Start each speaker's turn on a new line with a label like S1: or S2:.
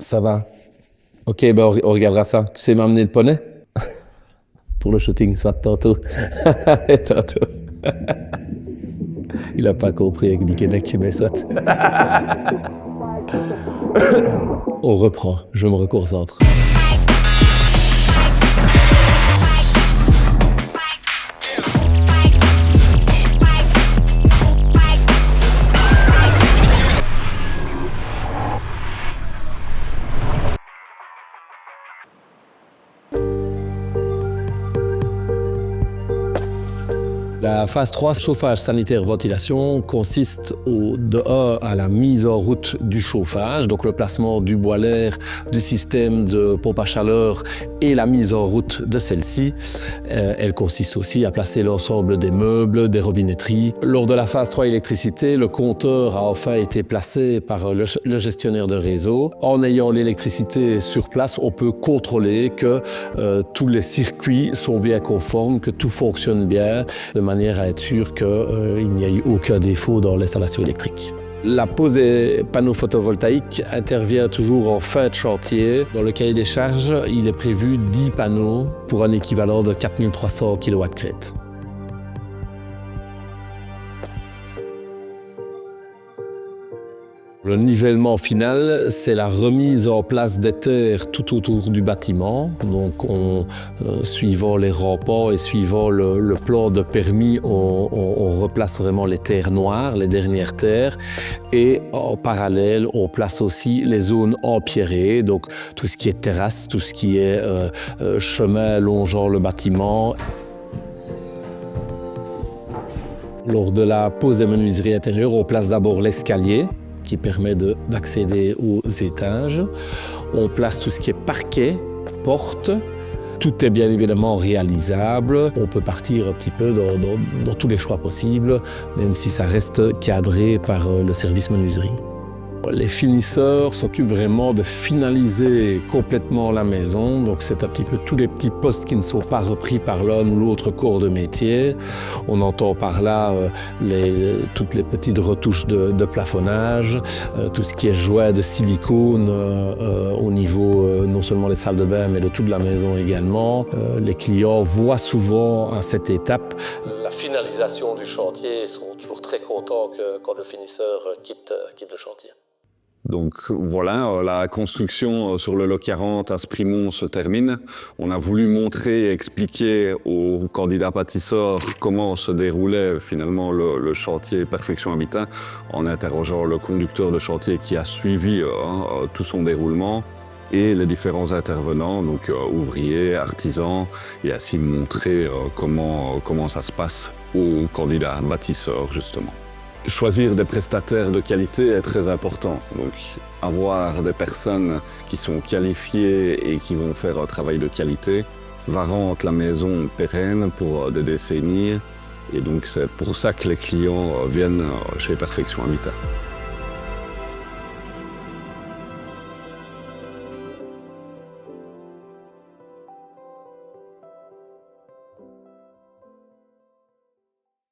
S1: Ça va. Ok, ben on regardera ça. Tu sais m'amener le poney? Pour le shooting, soit tantôt. Tantôt. Il a pas compris avec Dickeneck, mais soit. On reprend, je me reconcentre. La phase 3, chauffage sanitaire ventilation, consiste de 1 à la mise en route du chauffage, donc le placement du boiler, du système de pompe à chaleur et la mise en route de celle-ci. Elle consiste aussi à placer l'ensemble des meubles, des robinetteries. Lors de la phase 3 électricité, le compteur a enfin été placé par le gestionnaire de réseau. En ayant l'électricité sur place, on peut contrôler que tous les circuits sont bien conformes, que tout fonctionne bien, de manière à être sûr qu'il n'y a eu aucun défaut dans l'installation électrique. La pose des panneaux photovoltaïques intervient toujours en fin de chantier. Dans le cahier des charges, il est prévu 10 panneaux pour un équivalent de 4300 kW crête. Le nivellement final, c'est la remise en place des terres tout autour du bâtiment. Donc, suivant les rampas et suivant le plan de permis, on replace vraiment les terres noires, les dernières terres. Et en parallèle, on place aussi les zones empierrées, donc tout ce qui est terrasse, tout ce qui est chemin longeant le bâtiment. Lors de la pose des menuiseries intérieures, on place d'abord l'escalier, qui permet d'accéder aux étages. On place tout ce qui est parquet, porte. Tout est bien évidemment réalisable. On peut partir un petit peu dans tous les choix possibles, même si ça reste cadré par le service menuiserie. Les finisseurs s'occupent vraiment de finaliser complètement la maison. Donc c'est un petit peu tous les petits postes qui ne sont pas repris par l'un ou l'autre corps de métier. On entend par là toutes les petites retouches de plafonnage, tout ce qui est joint de silicone au niveau non seulement des salles de bain mais de toute la maison également. Les clients voient souvent à cette étape la finalisation du chantier et sont toujours très contents quand le finisseur quitte le chantier.
S2: Donc voilà, la construction sur le lot 40 à Sprimont se termine. On a voulu montrer et expliquer aux candidats bâtisseurs comment se déroulait finalement le chantier Perfection Habitat en interrogeant le conducteur de chantier qui a suivi tout son déroulement et les différents intervenants, donc ouvriers, artisans, et ainsi montrer comment ça se passe aux candidats bâtisseurs justement. Choisir des prestataires de qualité est très important. Donc, avoir des personnes qui sont qualifiées et qui vont faire un travail de qualité va rendre la maison pérenne pour des décennies. Et donc, c'est pour ça que les clients viennent chez Perfection Habitat.